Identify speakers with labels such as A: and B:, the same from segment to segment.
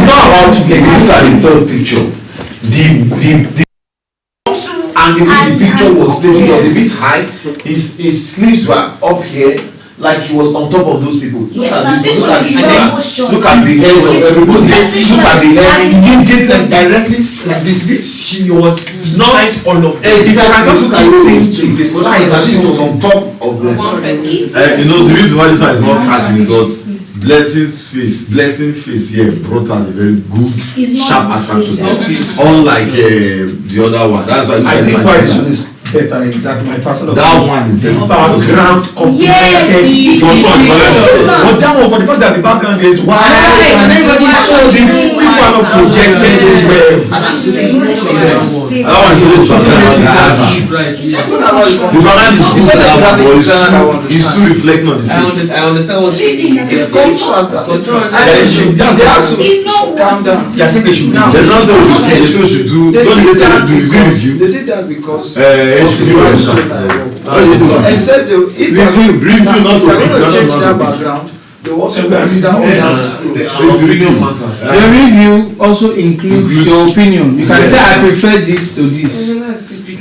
A: not about it. Like, look at the third picture. The and the way the picture was placed, it was a bit high. His sleeves were up here, like he was on top of those people. Look at this. Look at the hair. Look at the hair of everybody. Look at the hair. Immediately, directly like this. She was not all of it. If I can just look at things to the side, as it was on top of the.
B: You know the reason why this one is not catching because blessing face here brought out a very good sharp attraction, unlike the other one. That's why
A: I think why this one is better. Exactly, my personal.
B: That one is the
A: background complemented
B: for sure.
A: But that one, for the fact that the background is wide and everybody so the people are not projected well.
B: That one is really background. The background is too reflecting on the face.
C: I understand what you mean.
A: It's contrast.
C: It's not
A: calm down. They are saying they should.
B: They don't say what you should do. What did they say should do?
A: They did that because.
D: Except if
B: review not to
D: change that background, they also consider others.
E: The review also includes your opinion. You can say I prefer this to this.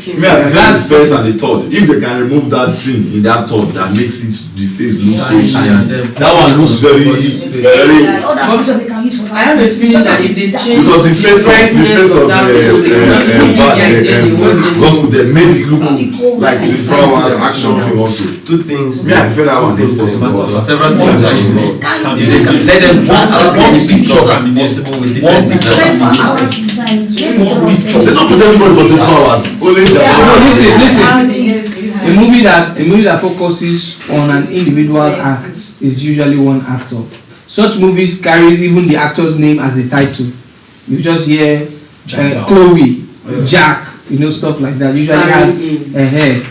B: Me, I prefer the first and the third. If they can remove that thing in that third that makes it the face look so shiny, that one looks very.
F: I have a feeling that if they change
B: because the face of gospel they made it look like 24 hours action film also.
C: Two things.
B: Me, I prefer that one.
C: Several things. Let them work as one picture as possible with different design.
B: They don't put everybody for 24 hours. Only
E: listen. A movie that focuses on an individual act is usually one actor. Such movies carries even the actor's name as the title. You just hear Chloe, Jack, stuff like that. Usually has a head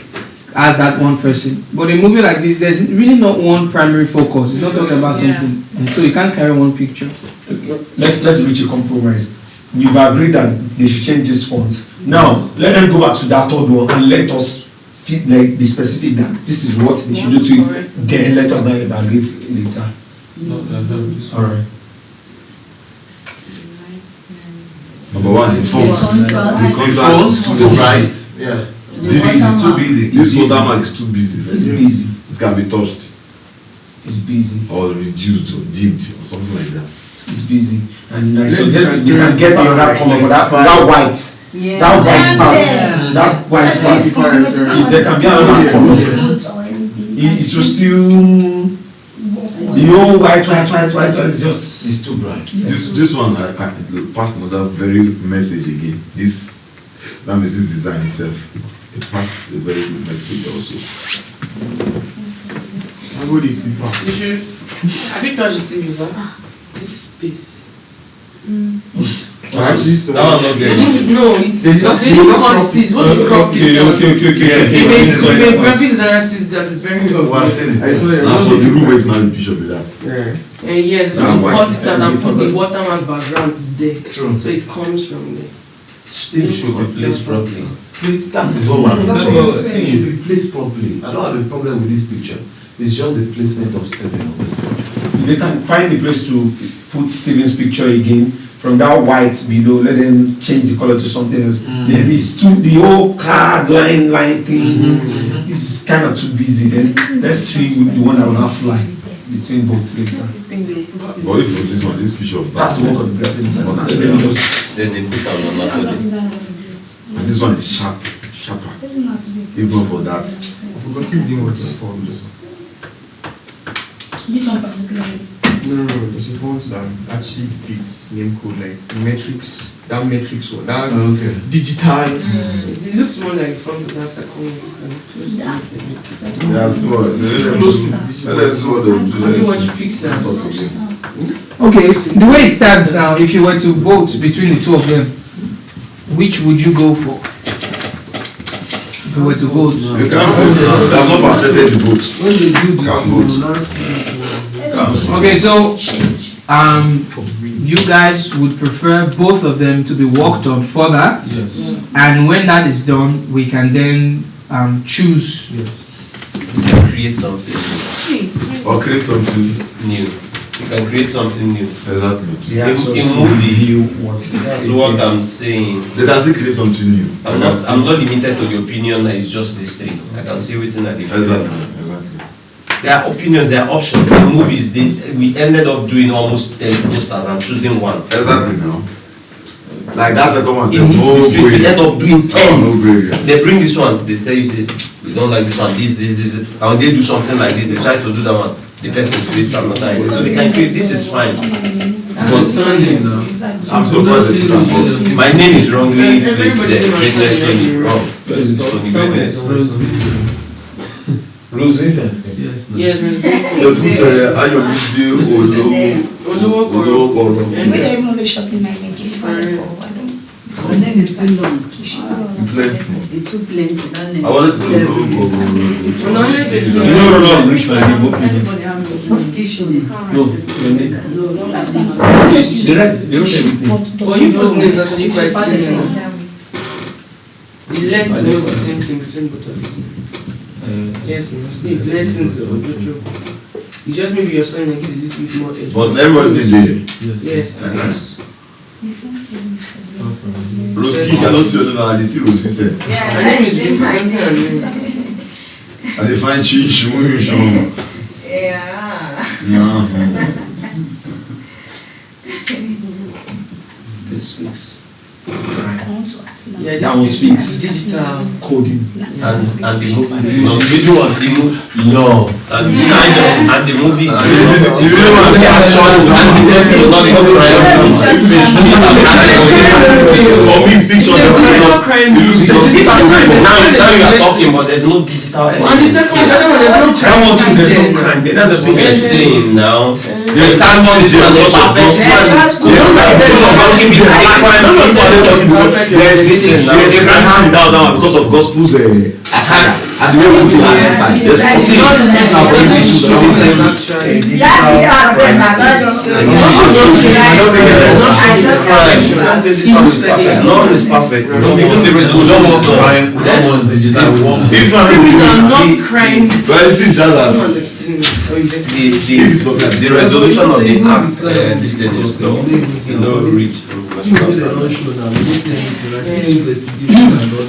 E: as that one person. But a movie like this, there's really not one primary focus. It's not talking about something, and so you can't carry one picture.
A: Let's reach a compromise. We've agreed that they should change these fonts. Now let them go back to that third one and let us be specific that this is what they should do to it. Then let us now evaluate later. Alright.
B: Number one is font. The contrast is too bright.
A: Yeah.
B: This is too busy. This watermark is too busy.
A: It's busy.
B: It can be touched.
A: It's busy.
B: Or reduced or dimmed or something like that.
A: It's busy. And so just you can get the other color for that white.
F: Yeah.
A: That white part. That white part. If there can be another color. It should still. The whole white is it's too bright.
B: This one I passed another very message again. That means this design itself. It passed a very good message also.
D: How good is it?
F: Have you touched the TV before? This space.
C: That one not getting it.
F: No, it's they didn't cut it. What the crop it? Okay. Graphics analysis that is very obvious.
B: That's what the room is now the picture with that.
F: And yes, so to cut it out and put the watermark background there. True. So it comes from there.
C: Still should be placed properly.
D: That is what one. That's what I'm saying. It should be placed properly. I don't have a problem with this picture. It's just the placement of Stephen on this picture.
A: They can find a place to put Stephen's picture again. From that white below, let them change the color to something else. Then it's the whole card line thing. It's kind of too busy. Then let's see the one that will not fly between both later.
B: But if this one, this picture of
A: That's the work of the graphic designer.
C: Then they put out another day.
B: and this one is sharper. Even for that.
D: I've forgotten the name of this font.
G: This one particularly.
D: No, there's a font that actually fits name code like metrics. That metrics one. That digital.
F: It looks more like front of that second one.
B: That's what. Let's
F: watch Pixar.
E: Okay, the way it stands now, if you were to vote between the two of them, which would you go for? If you were to vote.
B: You can't vote. They have not perfected the vote.
E: When they do
B: You can't vote.
E: Okay, so you guys would prefer both of them to be worked on further.
C: Yes.
E: And when that is done, we can then choose.
C: Create something
B: Or create something
C: new. You can create something new.
B: Exactly.
C: In movie, that's what I'm saying.
B: They can still create something new.
C: I'm not limited to the opinion that it's just this thing. I can see within that.
B: Exactly.
C: There are opinions, there are options. In movies, we ended up doing almost 10 posters and choosing one.
B: Exactly now. Like that's the common
C: In
B: sense.
C: the street, we end up doing 10.
B: No way.
C: They bring this one, they tell you, say, we don't like this one, this. And when they do something like this, they try to do that one. The person creates another idea. So they can create, this is fine.
E: But Sunday now.
B: I'm surprised they put that box.
C: My name is wrongly placed there. Greatness Tony, wrong.
A: Rose Vincent.
F: Yes,
B: They put Ayomide Olo Koro.
G: We don't even be shopping my name.
H: Her name is too long.
B: Plenty.
H: It's too plenty. That name.
B: I wanted to say Olo Koro.
A: No, reach my name.
H: Anybody have a Kishin?
A: No, your name.
H: No, that's name.
A: They wrote everything.
F: But you post names actually quite similar. The length was the same thing between both of these. Yes, no, see, blessings or Jojo. You just maybe your son like is a little bit more edge.
B: But everybody did it.
F: Yes.
B: Roski, you cannot see your name, I see Rose Vincent.
F: Her name is Vincent and
B: And they find Chin. Yeah.
A: This speaks.
F: yeah,
A: That one speaks.
F: digital.
A: Coding.
C: And the movie,
A: No, the video was love.
C: and the movie is
B: The video was for me, it's pictures of
F: Digital crime music. Digital crime.
C: now you are talking, but there's no digital
F: And the second one, the other one, there's no crime.
A: That one too, there's no
F: there.
A: crime. That's the thing.
C: We're saying now.
B: Yes,
C: That one is not
B: there's a hand down because of gospel's attack and the way we put it on the side. There's
C: None is perfect. Even the resolution was
A: Crime, we don't want digital, we want.
B: this one
F: People are not crime.
B: well, it is just that
C: the resolution of the act this thing is slow. You know, reach.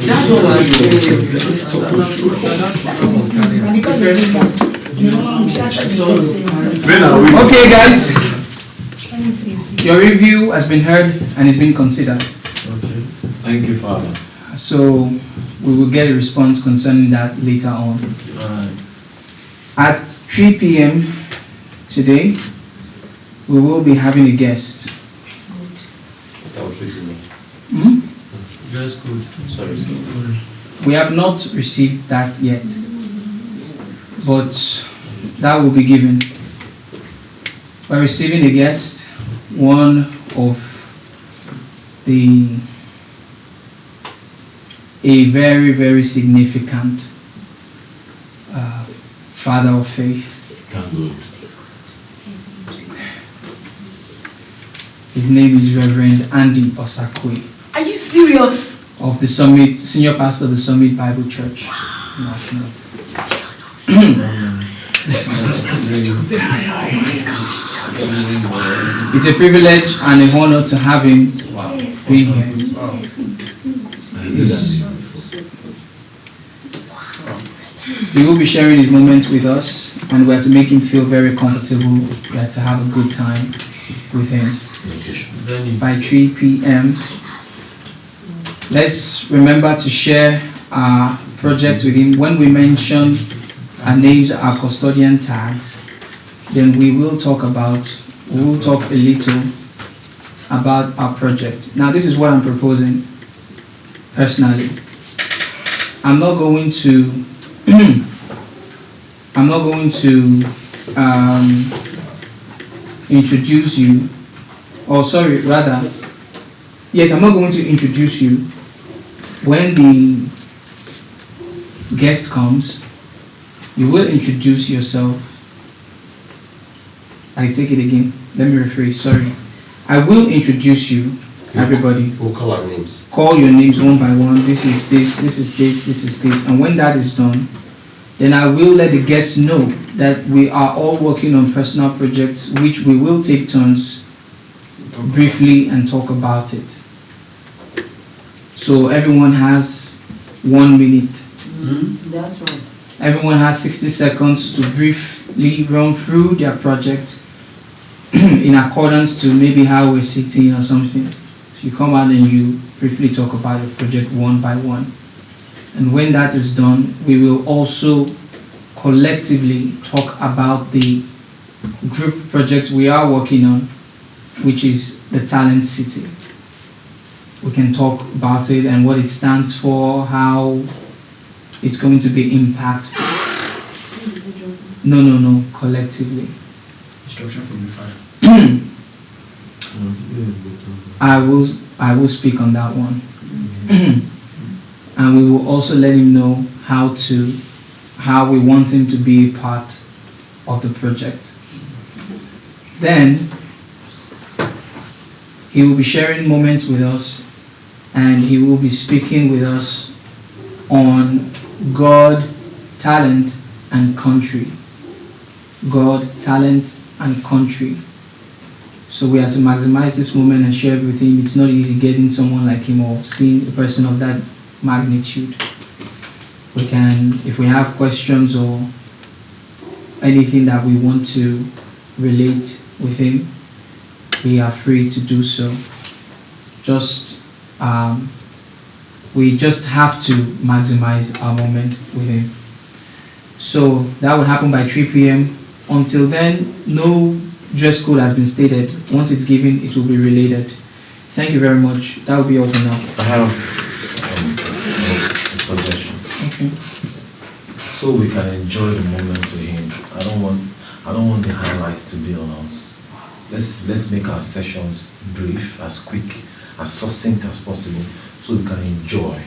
F: That's what I'm saying.
E: Okay, guys, your review has been heard and it's been considered.
A: Thank you, Father.
E: So we will get a response concerning that later on. At 3 p.m. today, we will be having a guest. Hmm?
A: Just good.
C: Sorry.
E: We have not received that yet, but that will be given. We're receiving a guest, one of a very, very significant father of faith. His name is Reverend Andy Osakwe.
G: Are you serious?
E: Of the Summit, senior pastor of the Summit Bible Church National. It's a privilege and an honor to have him being here. He will be sharing his moments with us, and we are to make him feel very comfortable. We are to have a good time with him. By 3 p.m. Let's remember to share our project with him. When we mention our names, our custodian tags, then we will talk a little about our project. Now, this is what I'm proposing personally. I'm not going to introduce you, or sorry, rather, yes, I'm not going to introduce you. When the guest comes, you will introduce yourself. I take it again. Let me rephrase. Sorry. I will introduce you, everybody.
C: We'll call our names.
E: Call your names one by one. This is this, this is this, this is this. And when that is done, then I will let the guests know that we are all working on personal projects which we will take turns briefly and talk about it. So everyone has 1 minute.
H: That's right.
E: Everyone has 60 seconds to briefly run through their project in accordance to maybe how we're sitting or something. So you come out and you briefly talk about your project one by one. And when that is done, we will also collectively talk about the group project we are working on, which is the Talent City. We can talk about it and what it stands for, how it's going to be impactful. No, collectively.
I: Instruction from the Father.
E: I will speak on that one. And we will also let him know how we want him to be a part of the project. Then he will be sharing moments with us, and he will be speaking with us on God, talent, and country. God, talent, and country. So we have to maximize this moment and share it with him. It's not easy getting someone like him or seeing a person of that magnitude. We can, if we have questions or anything that we want to relate with him, we are free to do so. We just have to maximize our moment with him. So that will happen by 3 p.m. Until then, no dress code has been stated. Once it's given, it will be related. Thank you very much. That will be all for now.
D: I have a suggestion.
E: Okay.
D: So we can enjoy the moment with him. I don't want the highlights to be on us. Let's make our sessions brief, as quick, as succinct as possible, so we can enjoy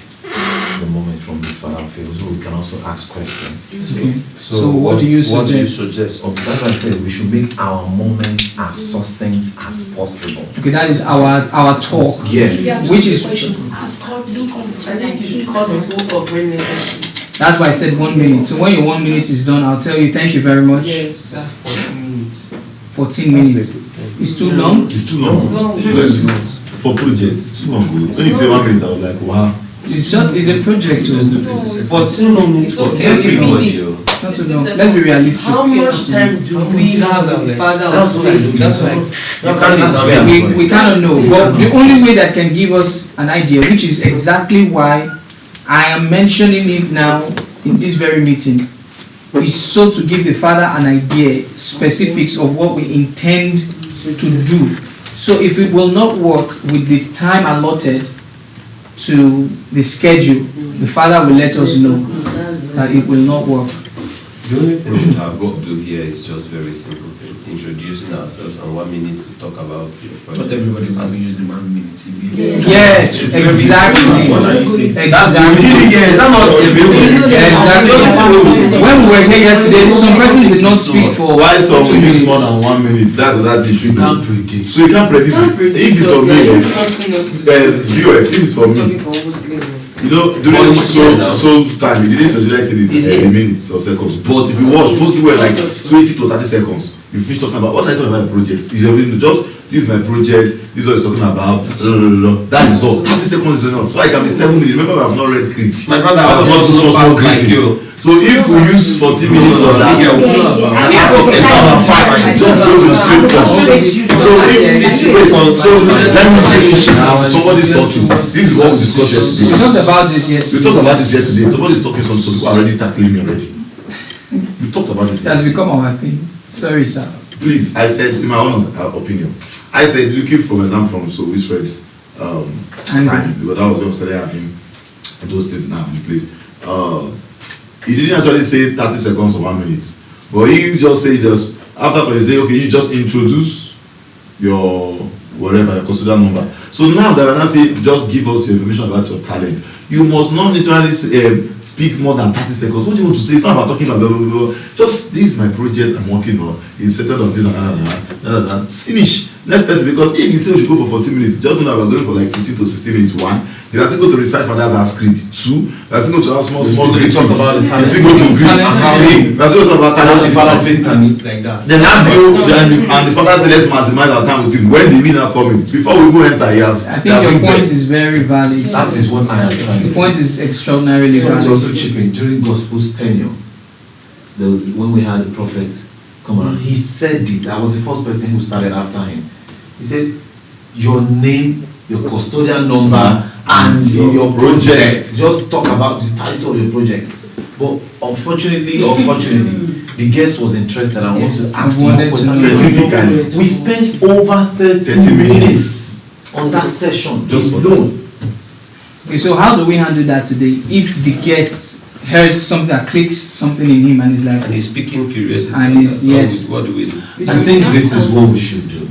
D: the moment from this battlefield. So we can also ask questions.
E: Okay. So what do you suggest?
D: Okay, that's why I said we should make our moment as succinct as possible.
E: Okay, that is our talk.
D: Yes.
E: Which is,
F: I think you should call the whole of when necessary.
E: that's why I said 1 minute. So when your 1 minute is done, I'll tell you thank you very much.
F: Yes.
I: That's 14 minutes.
E: 14 minutes. It's too long?
B: It's too long. For project, it's too long. When you say 1 minute, I was like, wow.
E: It's a project.
C: For too long minutes for everybody.
E: Not too long. Let's be realistic.
F: How much time do we have with the Father of faith?
C: That's why you can't
E: We cannot know. But the only way that can give us an idea, which is exactly why I am mentioning it now in this very meeting, is so to give the Father an idea, specifics of what we intend to do. So if it will not work with the time allotted to the schedule, the Father will let us know that it will not work.
C: The only thing we have got to do here is just very simple. Introducing ourselves and 1 minute to talk about your project.
I: Not everybody will use the 1 minute.
E: Yes, exactly.
C: Exactly.
E: When we were here yesterday, some persons did not speak for
B: Why some
E: 2
B: will use
E: minutes.
B: more than 1 minute? That's the issue.
D: Can't predict.
B: So you can't predict it. If it's for me, viewer, if it's for me, you know, during so time, you didn't suggest it in minutes or seconds. But if you watch, most people were like 20 to 30 seconds. You finish talking about what are you talking about? Project. Is just this is my project. This is what you're talking about. That is all. 30 seconds is enough. So I can be 7 minutes. Remember, I have not read Creed.
C: My brother, I
B: have
C: was
B: not
C: so fast like
B: greetings.
C: you.
B: So if we use 40 minutes on that, just go to the straight point. So let me finish now. Somebody's talking. This is what we discussed yesterday.
E: We talked about this yesterday.
B: We talked about this yesterday. Somebody's talking, some people are already tackling me already. We talked about this
E: It has
B: yesterday.
E: become our thing. Sorry, sir.
B: Please, I said, in my own opinion, I said, looking from exam from so which friends, time, because I was going to study having those things now in place. He didn't actually say 30 seconds or 1 minute, but he just said after he say, okay, you just introduce your whatever, your consider number. So now that when I say just give us your information about your talent, you must not literally speak more than 30 seconds. What do you want to say? It's not about talking about blah, blah, blah. Just, this is my project I'm working on. It's settled on this and that. Finish. Next person, because if you say we should go for 40 minutes, just know that we're going for like 15 to 16 minutes. One, you are still going to recite Father's house creed. Two, you are still going to have small greetings.
D: Talk about the talent.
B: You still going to greet. Three, you are still going to talk about talent.
I: Like that.
B: Then after you, and the father said, let's maximize our time with him. When the winner coming, before we go enter, you have.
E: I think your point is very valid.
D: That is what I am trying to
E: The
D: say.
E: point is extraordinarily
D: Sorry to
E: valid.
D: also chip in, during Gospel's tenure, there was, when we had the prophet come around, he said it. I was the first person who started after him. He said, your name, your custodian number, and your project. Just talk about the title of your project. But unfortunately or fortunately, the guest was interested and wanted to ask more questions.
B: Specifically.
D: We spent over 30 minutes on that session.
B: Just for
D: alone.
E: Okay, so how do we handle that today? If the guest heard something that clicks something in him and is like,
C: And he's speaking curiosity.
E: And he's- yes.
C: What do we do?
D: I think this is what we should do.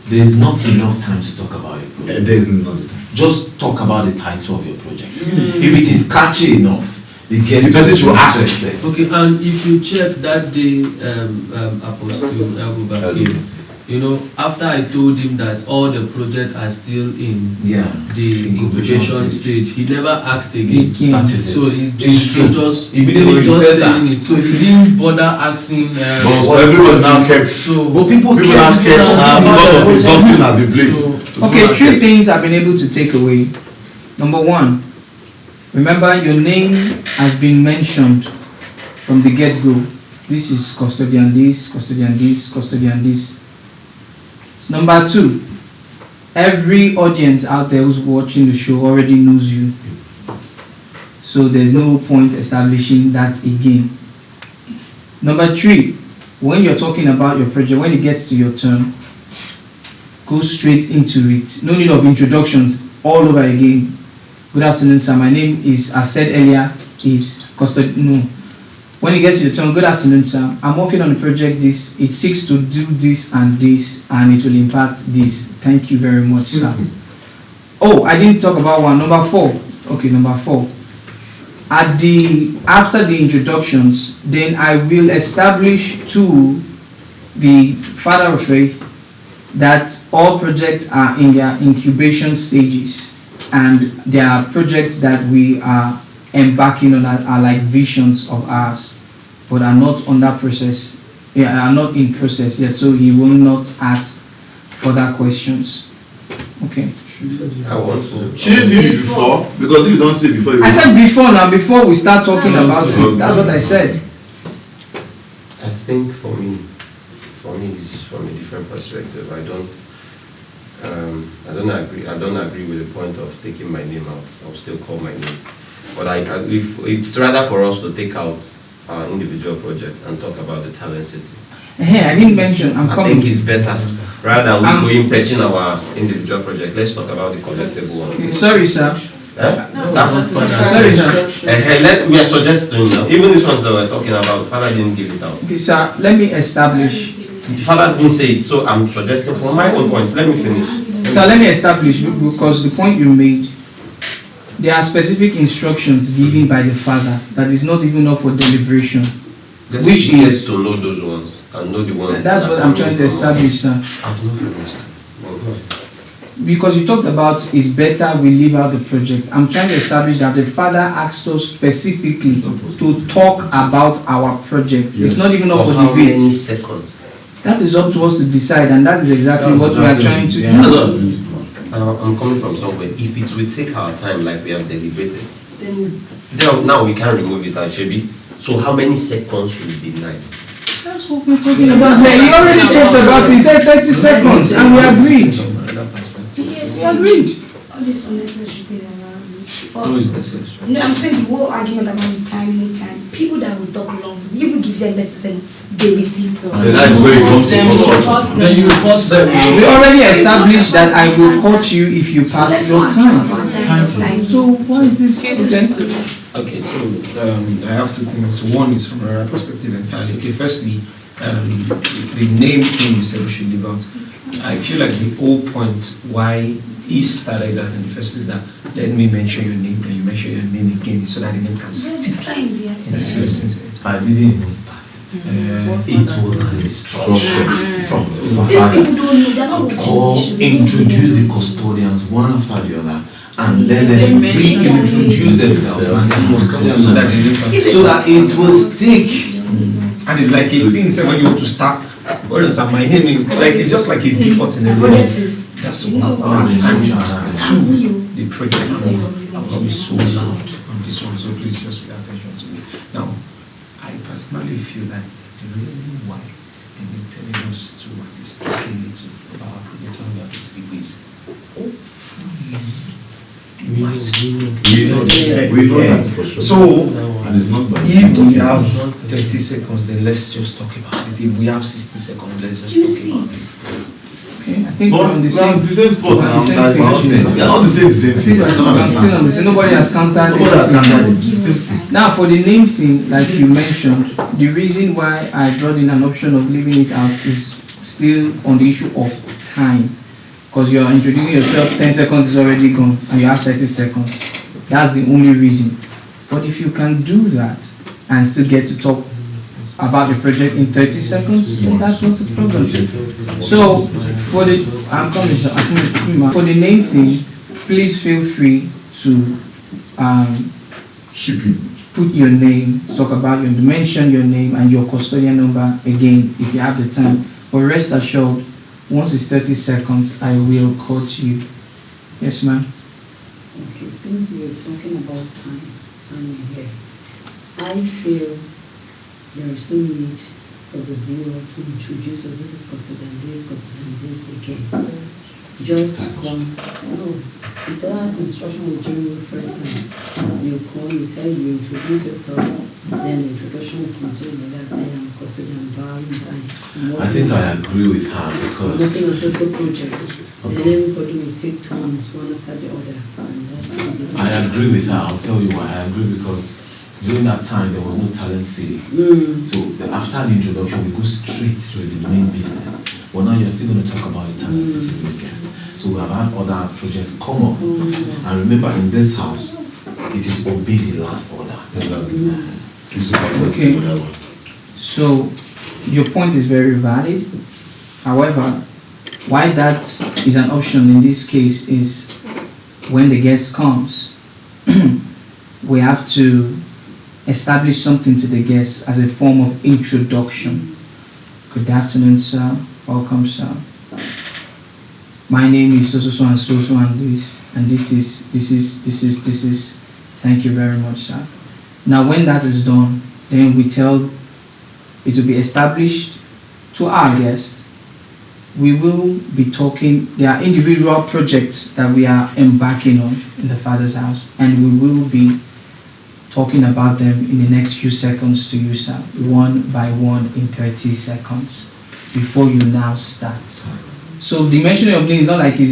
D: There's not enough time to talk about it.
B: There's not.
D: Just talk about the title of your project. If it is catchy enough, the guest
B: The person should
D: will
B: ask.
D: accept it.
F: Okay, and if you check that day, Apostle Elba came, you know, after I told him that all the projects are still in
D: Yeah.
F: the incubation stage, he never asked
E: he
F: again.
E: came.
D: That is it.
F: So he
D: It's true.
F: just
D: Immediately
F: he
D: you
F: was
D: said
F: saying
D: that.
F: it. So he didn't bother asking.
B: But everyone now kept.
F: So
D: But people
B: People are scared now because of the doctrine has been placed. So
E: Okay,
B: people are
E: 3
B: scared.
E: things I've been able to take away. Number 1, remember your name has been mentioned from the get-go. This is custodian this, custodian this, custodian this. Number 2, every audience out there who's watching the show already knows you. So there's no point establishing that again. Number 3, when you're talking about your project, when it gets to your turn, go straight into it. No need of introductions all over again. Good afternoon, sir. My name is, as said earlier, is No. When it gets to your turn, good afternoon, sir. I'm working on a project this. It seeks to do this, and it will impact this. Thank you very much, sir. Oh, I didn't talk about one. Number 4. Okay, number 4. After the introductions, then I will establish to the father of faith that all projects are in their incubation stages, and there are projects that we are embarking on that are like visions of ours, but are not on that process, are not in process yet, so he will not ask further questions. Okay.
C: I want to.
B: Shouldn't you do it before? Because if you don't say before, you
E: I said before now, before we start talking about it. That's what I said.
C: I think for me it's from a different perspective. I don't agree. I don't agree with the point of taking my name out. I'll still call my name, but if it's rather for us to take out our individual projects and talk about the talent city.
E: Hey, I didn't mention. I'm
C: I
E: coming.
C: think it's better rather than we going fetching our individual project. Let's talk about the collective one.
E: Sorry, sir.
C: That's
E: Sorry, sir.
C: we are suggesting now. Even these ones that we're talking about, Father didn't give it out.
E: Okay, sir. Let me establish.
C: Father didn't say it, so I'm suggesting from my own point. Let me finish.
E: So let me establish, because the point you made, there are specific instructions given by the father that is not even up for deliberation.
C: Let's
E: Which
C: get
E: is-
C: to know those ones and know the ones.
E: That's
C: that
E: what
C: are
E: I'm trying to
C: coming from us.
E: establish, sir.
C: I've not finished. Well, go ahead.
E: Because you talked about it's better we leave out the project. I'm trying to establish that the father asked us specifically to talk about our project. It's not even up for
C: how many
E: debate.
C: seconds?
E: That is up to us to decide, and that is exactly what we are trying to
C: No,
E: do.
C: no. I'm coming from somewhere. If it will take our time like we have deliberated, then now we can remove it, Shebi. So how many seconds should be nice?
E: That's what we're talking about. Yeah, he already talked about it. He said 30 seconds, and we agreed.
G: Yes,
E: We agreed.
G: all this unnecessary thing around me.
I: No, it's necessary.
G: No, I'm saying the whole argument about time, no time. People that will talk long, you even give them 30 seconds, they will still talk.
B: Then that is where it comes to construction.
F: Then you report them.
E: We already established that I will cut you if you pass your time.
G: Time.
E: So why is this?
I: Okay, so I have two things. One is from a perspective entirely. Okay, firstly, the name thing you said we should leave out. I feel like the whole point why he started that in the first place, that let me mention your name and you mention your name again so that the name can stick in this person's head.
D: I didn't even start it. It was an instruction from the
G: These
D: father.
G: people don't know, they're not watching.
D: Introduce the custodians one after the other, and let them reintroduce themselves and then custodians so that it will stick.
I: And it's like a thing, say when you want to start, what is that? My name is like, it's just like a default in the room. That's one. And two, the project will be so loud on this one, so please just pay attention to me. Now, I personally feel like the reason why they've been telling us to at least talk a little about our project, talking about these people is hopefully
B: We know that for sure.
I: So,
B: and it's not bad.
I: if we have 30 seconds, then let's just talk about it. If we have 60 seconds, let's just talk about it.
E: Okay, I think
B: But
E: we're on the same.
B: the same spot
E: we're on
B: now.
E: the same
B: That's
E: page.
B: all same. They're all the same thing.
E: Still,
B: I don't
E: I'm still on
B: understand.
E: the same. Nobody has counted
B: Nobody has
E: anything.
B: counted it. It's the same.
E: Now, for the name thing, like you mentioned, the reason why I brought in an option of leaving it out is still on the issue of time. Because you're introducing yourself, 10 seconds is already gone, and you have 30 seconds. That's the only reason. But if you can do that and still get to talk about the project in 30 seconds, then that's not a problem. So, for the for the name thing, please feel free to put your name, talk about your, mention your name and your custodian number again if you have the time. But rest assured, once it's 30 seconds, I will quote you. Yes, ma'am.
H: Okay, since we're talking about time here, I feel there is no need for the viewer to introduce us. This is custodian this again. Just come. No, if that instruction was during the first time, you come, you tell, you introduce yourself, then the introduction will continue with that. I am custodian Valentine.
D: I think I agree with her because
H: working on social projects, and everybody will take turns one after the other.
D: I agree with her. I'll tell you why. I agree because during that time there was no talent city. So after the introduction we go straight to the main business. But now you're still going to talk about the talent city with guests. So we have had other projects come up. And remember, in this house, it is obey the last order.
E: Okay. So your point is very valid. However, why that is an option in this case is when the guest comes, we have to establish something to the guest as a form of introduction. Good afternoon, sir. Welcome, sir. My name is so and this, and this is. Thank you very much, sir. Now, when that is done, then we tell it will be established to our guests. We will be talking. There are individual projects that we are embarking on in the Father's house, and we will be talking about them in the next few seconds to you, sir, one by one in 30 seconds before you now start. So the mentioning of names is not like this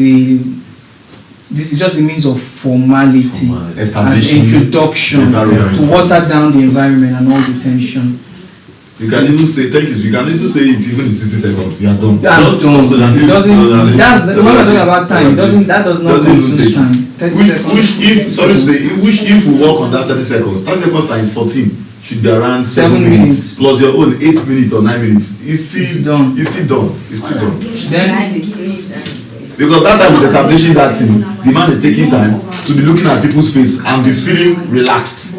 E: is just a means of formality, as introduction to water down the environment and all the tension.
B: You can even say, thank you, you can also say it even in 60 seconds, you are done.
E: That's done. It doesn't, that's, when we're talking about time, that does not consume time. 30 seconds.
B: If we work on that 30 seconds, 30 seconds times 14 should be around 7 minutes. Plus your own 8 minutes or 9 minutes. It's still done. Then, because that time is establishing that thing, the man is taking time to be looking at people's face and be feeling relaxed.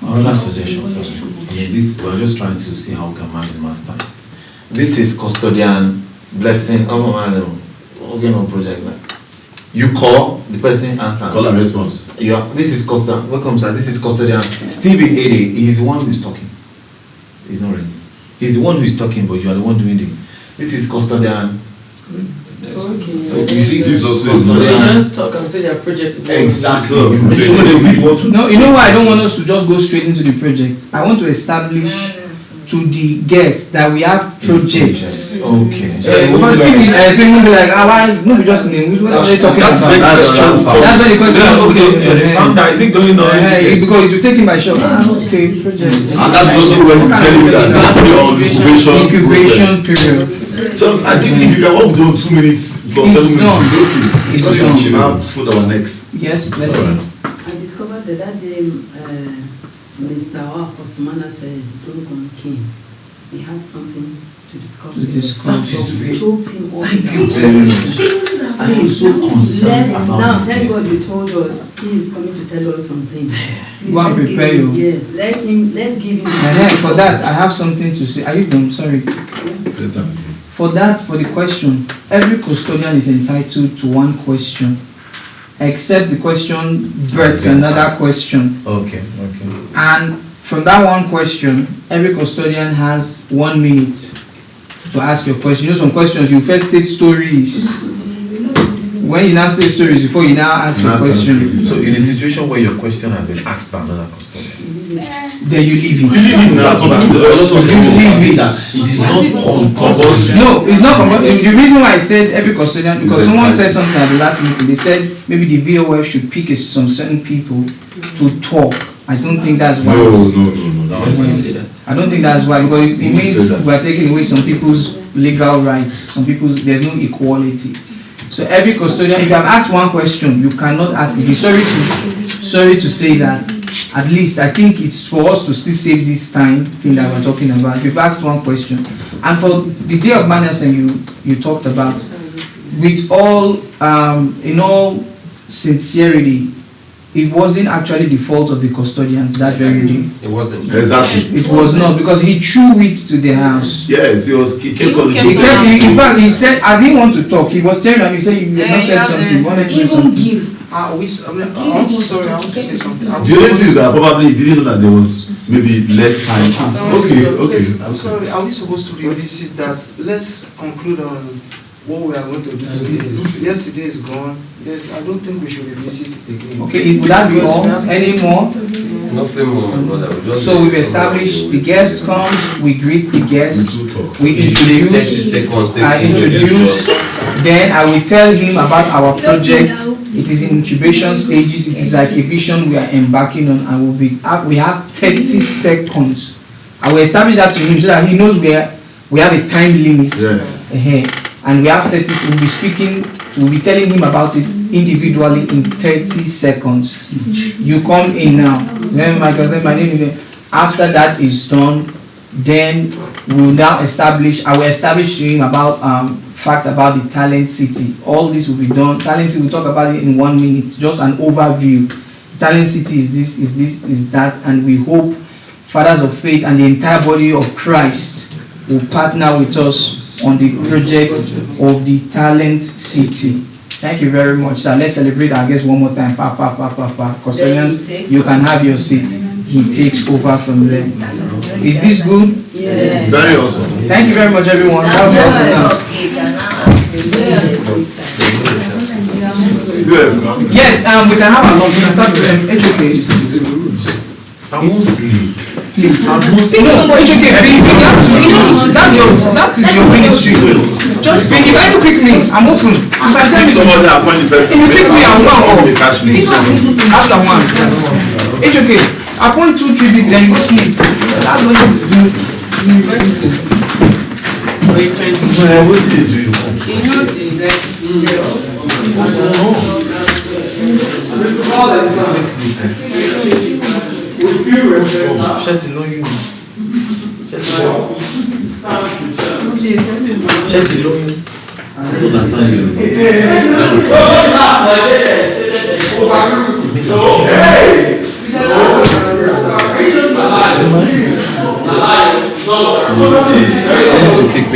D: Another suggestion, sir. This we're just trying to see how we can maximize time. This is custodian blessing project. You call, the person answers.
B: Call and response.
D: This is custodian. Welcome, sir. This is custodian. Stephen Ede. He's the one who is talking. He's not ringing. He's the one who is talking, but you are the one doing it. This is custodian.
F: Okay.
D: So you see,
B: this also
F: custodian. Just talk and say their project.
D: Exactly.
E: No, you know why I don't want us to just go straight into the project. I want to establish to the guests that we have projects.
D: Okay.
E: Because so you will be like, why? No, we just name. What are they talking about? That's not the question.
I: Okay. Is it going on?
E: Because you take him by shock. Okay, projects.
B: And that's also when we tell you that that's your incubation
E: period.
B: Just, I think if you can walk down 2 minutes plus
E: It's
B: 7 minutes,
E: done.
B: it's okay.
E: It's
B: Because
E: done.
B: we have food our necks.
E: Yes, blessing.
H: I discovered that day Mr. Costumana said Tolucon came. He had something to discuss
E: To
H: with us.
E: discuss.
H: So we choked him all
D: Thank
H: down.
D: you very much. I am so concerned
H: Now,
D: about
H: thank God
D: this.
H: you told us he is coming to tell us something. Please,
E: Go and
H: let's give
E: prepare
H: him-
E: you.
H: Yes, let's give him.
E: For that, I have something to say. Are you done? Sorry. For that, for the question, every custodian is entitled to one question, except the question births another question.
D: Okay.
E: And from that one question, every custodian has 1 minute to ask your question. You know, some questions you first state stories. When you now state stories before you now ask your question,
D: So in a situation where your question has been asked by another custodian,
E: then you leave it.
B: That's what I'm
E: You leave it.
A: It is not compulsory.
E: No, it's not compulsory. The reason why I said every custodian, because someone said something at the last meeting. They said maybe the VOF should pick some certain people to talk. I don't think that's wise.
B: No.
E: I don't think that's why, because it means we're taking away some people's legal rights. Some people's, there's no equality. So every custodian, if you have asked one question, you cannot ask it. Sorry to say that. At least I think it's for us to still save this time thing that we're talking about. You've asked one question, and for the day of manners, and you talked about, with all in all sincerity, it wasn't actually the fault of the custodians that very day.
C: It wasn't.
B: Exactly.
E: It was not, because he threw it to the house.
B: Yes, he kept on
E: In fact, he said, I didn't want to talk. He was telling me, he said, you have not said something. You wanted to say something.
I: I'm sorry, I want to say something.
B: The only thing is that probably he didn't know that there was maybe less time. Okay.
I: I'm sorry, are we supposed to revisit that? Let's conclude on what we are going to do today. Yesterday is gone. Yes, I don't think we should revisit it again.
E: Okay, would that be all? Any more?
C: Nothing more, my brother.
E: So we've established the guest comes, we greet the guest, we
C: You take 30
E: introduce,
C: seconds.
E: I introduce, then I will tell him about our project. It is in incubation stages. It is like a vision we are embarking on, and we have 30 seconds. I will establish that to him so that he knows we have a time limit. And we have 30. We'll be speaking. We'll be telling him about it individually in 30 seconds. You come in now. Then my name is. After that is done, then we'll now establish. I will establish to him about fact about the Talent City. All this will be done. Talent City, we'll talk about it in 1 minute. Just an overview. Talent City is this, is that, and we hope Fathers of Faith and the entire body of Christ will partner with us on the project of the Talent City. Thank you very much, sir. Let's celebrate our guest one more time. Custodians, you can have your seat. He takes over from there. Is this good?
H: Yes.
B: Very awesome.
E: Thank you very much, everyone. Yes, we can have a long. We can start with them. It's okay.
D: I won't sleep.
E: Please. No, it's okay. That is your ministry. Just pick. You can pick me. I'm open. You can tell me.
B: Somebody appoint the person.
E: If you pick me, I'll go. After one. It's okay. Appoint 2, 3 people, then you go sleep. That's what you do.
D: What did you do? Ṣé lóyún? To take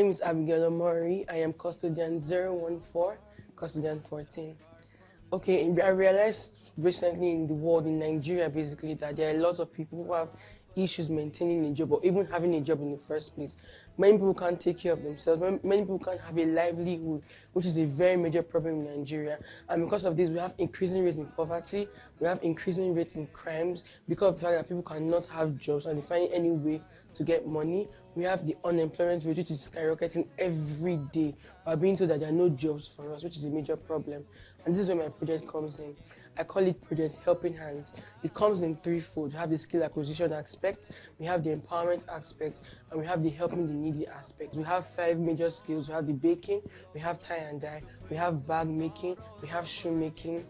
F: name is Abigail Omori. I am custodian 014, custodian 14. Okay, I realized recently in the world, in Nigeria basically, that there are a lot of people who have issues maintaining a job or even having a job in the first place. Many people can't take care of themselves. Many people can't have a livelihood, which is a very major problem in Nigeria. And because of this, we have increasing rates in poverty, we have increasing rates in crimes, because of the fact that people cannot have jobs and they find any way to get money. We have the unemployment rate, which is skyrocketing every day. We are being told that there are no jobs for us, which is a major problem. And this is where my project comes in. I call it Project Helping Hands. It comes in threefold. We have the skill acquisition aspect, we have the empowerment aspect, and we have the helping the needy aspect. We have 5 major skills. We have the baking, we have tie and dye, we have bag making, we have shoe making,